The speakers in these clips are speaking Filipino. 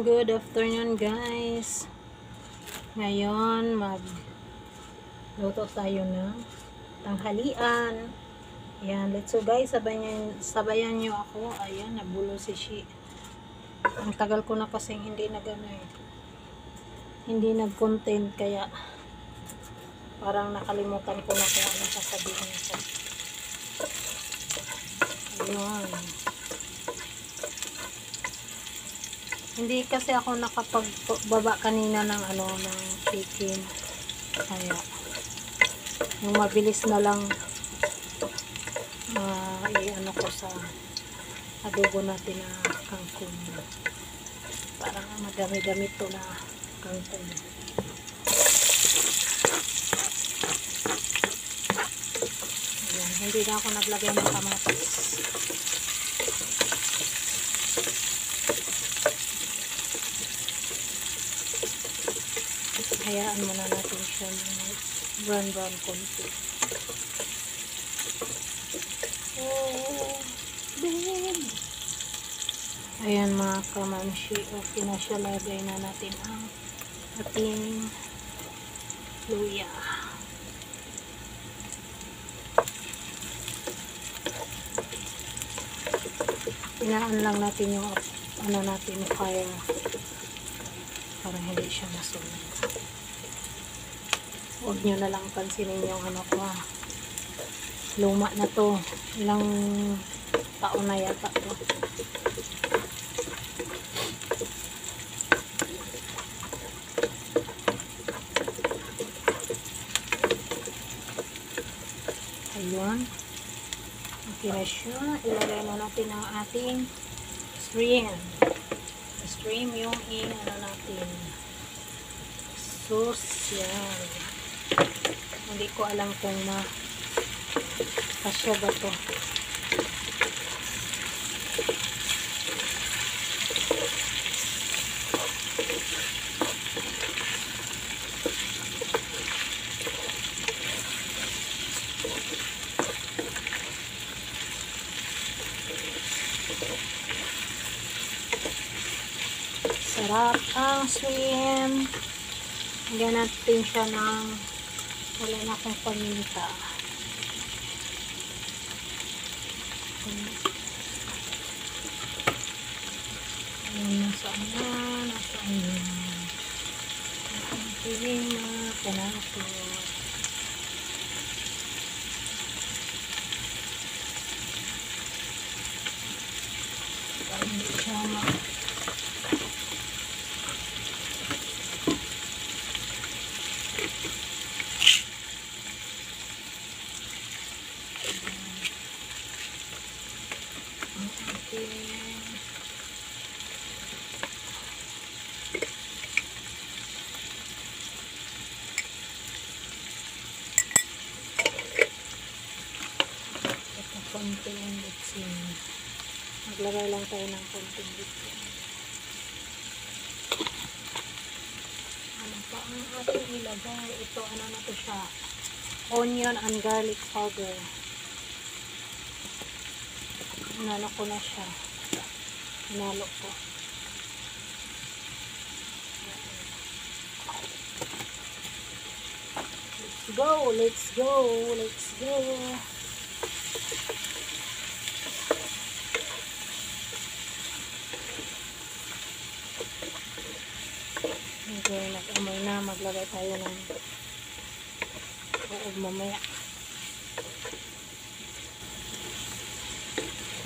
good afternoon guys. Ngayon magluto tayo ng tanghalian. Ayan, let's go guys, sabayan nyo ako. Ayan, nabulo si Shi. Ang tagal ko na kasing hindi nag-content, kaya parang nakalimutan ko na kung ano sasabihin ko. Ayan. Hindi kasi ako nakapagbaba kanina ng ng chicken. Kaya yung mabilis na lang i-ano ko sa adobo natin na kangkong. Parang madami-dami to na kangkong. Ayan, hindi na ako naglagay ng kamatis. Hayaan muna natin siya ng brown konti. Oh, babe! Ayan mga kamamshi, okay na siya. Lagay na natin ang ating luya. Inaan lang natin yung natin fire para hindi siya masunog. Huwag nyo na lang pansinin yung ko luma na to. Ilang taon na yata to. Ayun. Okay na siya. Ilagay na natin ang ating shrimp. Shrimp yung natin. Sauce yan. Hindi ko alam kung kasya ba to. Sarap ang shrimp. Lagyan natin siya ng wala na akong paminta. Ayan, nasaan yan. Ang piling na panakot. Para hindi siya konting bitsin. Maglagay lang tayo ng konting bitsin. Ano pa ang ating ilagay? Ito, na to siya? Onion and garlic powder. Inalo ko na siya. Inalo ko. Let's go. Okay, nag-amoy na. Maglagay tayo ng uog mamaya.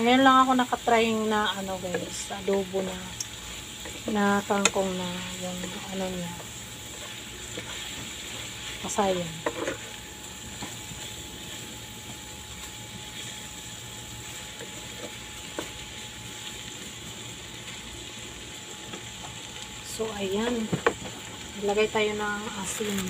Ngayon lang ako nakatry na guys, adobo na kangkong na yung niya. Kasayan. So ayan. Ilagay tayo ng asin.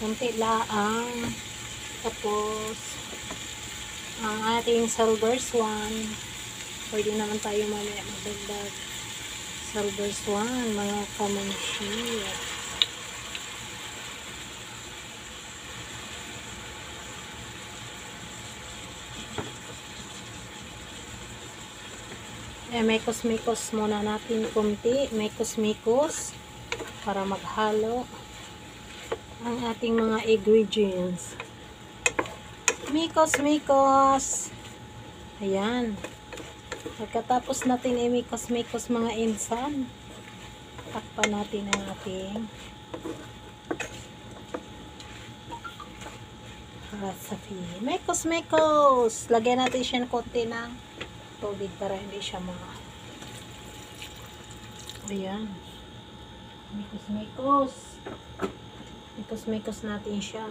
Konti laang. Tapos ang ating silver swan. Pwede naman tayo mamaya magdagdag silver swan, mga kamamshi. Mekos-mekos muna natin kunti. Mekos-mekos para maghalo ang ating mga ingredients. Mekos-mekos. Ayan. Pagkatapos natin i-mekos-mekos mga insan, takpan natin ang ating recipe. Mekos-mekos. Lagyan natin siya ng konti ng tubig para hindi siya ayan. Mekos-mekos. Mekos-mekos natin siya.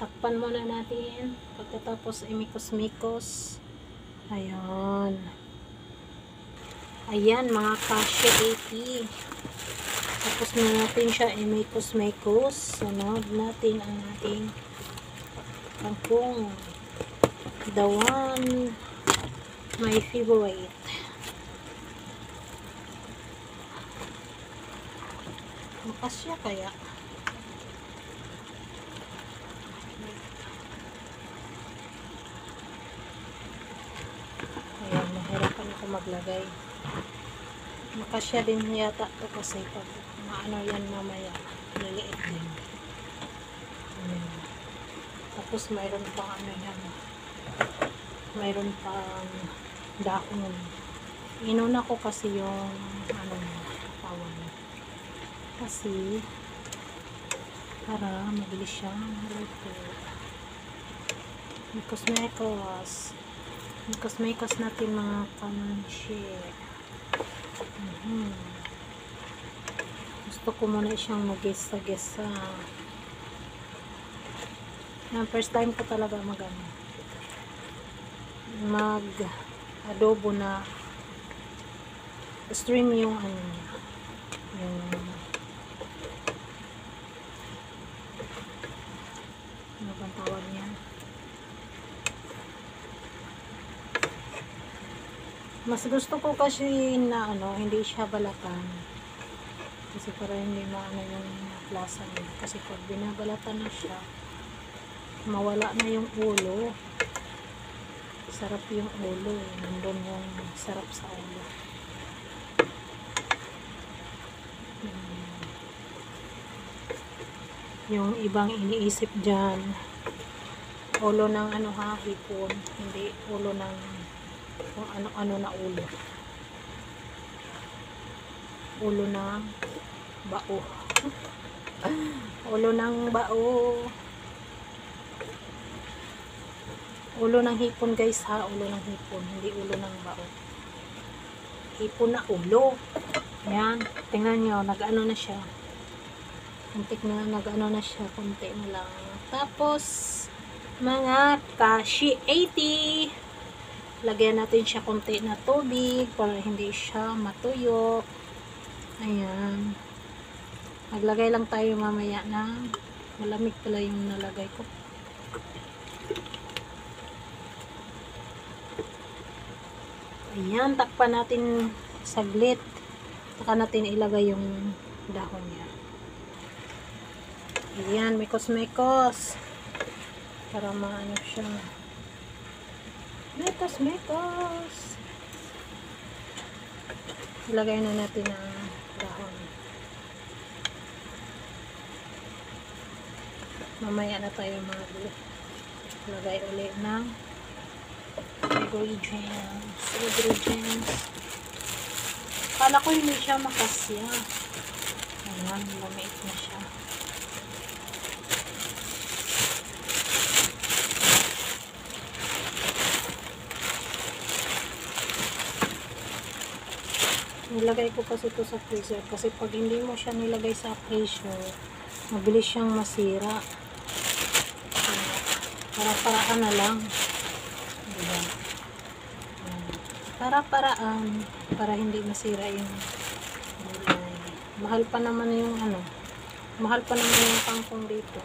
Takpan muna natin. Pagkatapos i-mekos-mekos. Ayan. Ayan mga kasya 80. Tapos na natin siya i-mekos-mekos. Sunod natin ang ating kangkong. The one my favorite. Makasya kaya? Ayan, mahirapan ako maglagay. Makasya din yata to kasi pag maano yan mamaya, liliit din. Ayan. Tapos mayroon pang ano yan. Mayroon pang dahon. Inuna ko kasi yung ano tawag. Kasi para mabilis siyang luto. Mekos-mekos. Mekos-mekos natin mga kamansi. Gusto ko muna siyang mag-gesa-gesa. First time ko talaga mag-adobo na stream yung ano yung ano bang tawag niya? Mas gusto ko kasi na ano, hindi siya balatan. Kasi para hindi maano yung lasa niya. Kasi pag binabalatan na siya, mawala na yung ulo. Sarap yung ulo. Nandun yung sarap sa ulo. Yung ibang iniisip dyan, ulo ng ano ha, hipon. Hindi ulo ng kung ano-ano na ulo. Ulo ng bao. Ulo ng bao. Ulo ng hipon guys ha, ulo ng hipon, hindi ulo ng bao. Hipon na ulo. Ayan, tingnan nyo, nag-ano na siya. Kuntik na, nag-ano na siya, kunti na lang. Tapos, mga kashi 80. Lagyan natin siya kunti na tubig para hindi siya matuyo. Ayan. Maglagay lang tayo mamaya na malamig pala yung nalagay ko. Ayan, takpan natin saglit. Saka natin ilagay yung dahon niya. Ayan, mekos-mekos. Para maano siya. Mekos-mekos. Ilagay na natin ang dahon. Mamaya na tayo maglagay ulit ng ingredients. Kala ko hindi siya makasya. Ayan, lumait na siya. Nilagay ko kasi ito sa freezer kasi pag hindi mo siya nilagay sa freezer, mabilis siyang masira. Para-paraan na lang. Diba? Para-paraan para hindi masira yung gulay. Mahal pa naman yung ano. Mahal pa naman yung kangkong dito.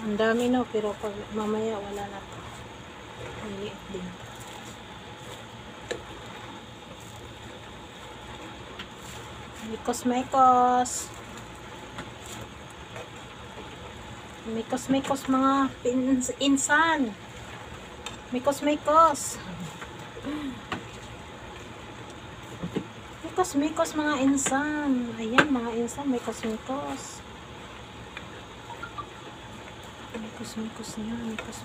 Ang dami no, pero pag mamaya wala na to. Maliit din. Mekos-mekos. Mikos mga insan. Mikos. Mikos mga insan. Ayan mga insan, mikos. Mikos niya, mikos.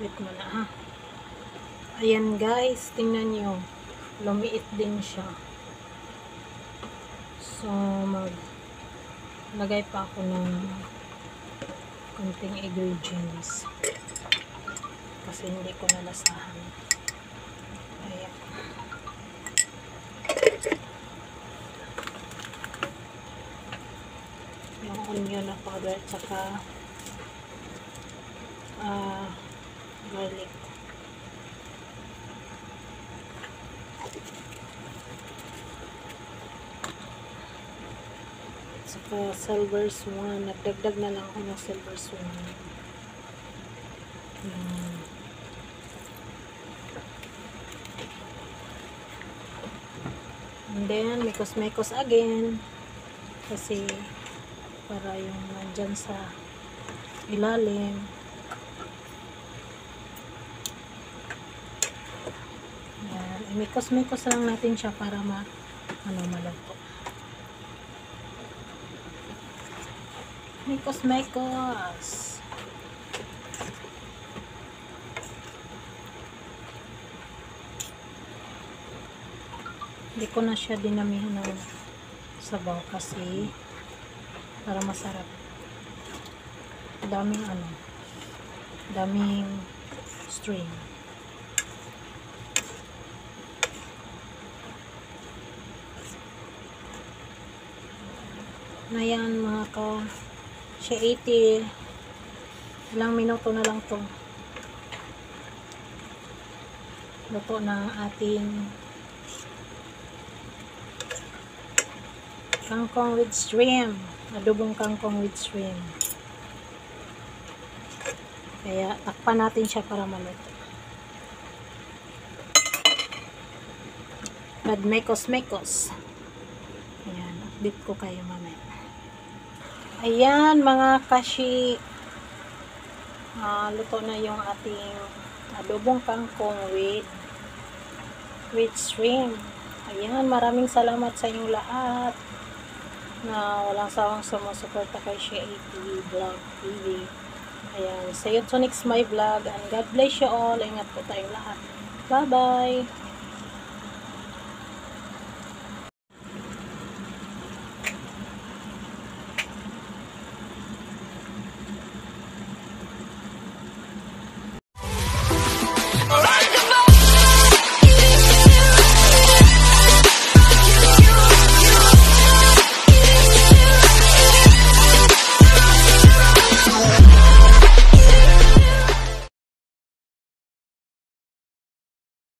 Wait mo na ha. Ayan guys, tingnan nyo. Lumiit din siya. So, maglagay pa ako ng konting ingredients. Kasi hindi ko nalasahan. Ayan. Yung onion na powder at saka garlic. Saka silver swan. Nagdagdag na lang ako ng silver swan. And then, mikos again. Kasi, para yung nandyan sa ilalim. Ayan. Mikos lang natin siya para maluto. Mikos. Hindi ko na siya dinamihan ng sabaw kasi para masarap. Daming string. Na yan mga siya 80 ilang minuto na lang to luto ng ating kangkong with shrimp, adobong kangkong with shrimp. Kaya takpan natin siya para maluto. Mikos. Ayan, update ko kayo mamaya. Ayan mga kashi, luto na yung ating adobong kangkong with shrimp. Ayan, maraming salamat sa inyong lahat na walang sawang sumusuporta kay Shea80 Vlog TV. Ayan, see you to next my vlog and God bless you all. Ingat po tayong lahat. Bye bye.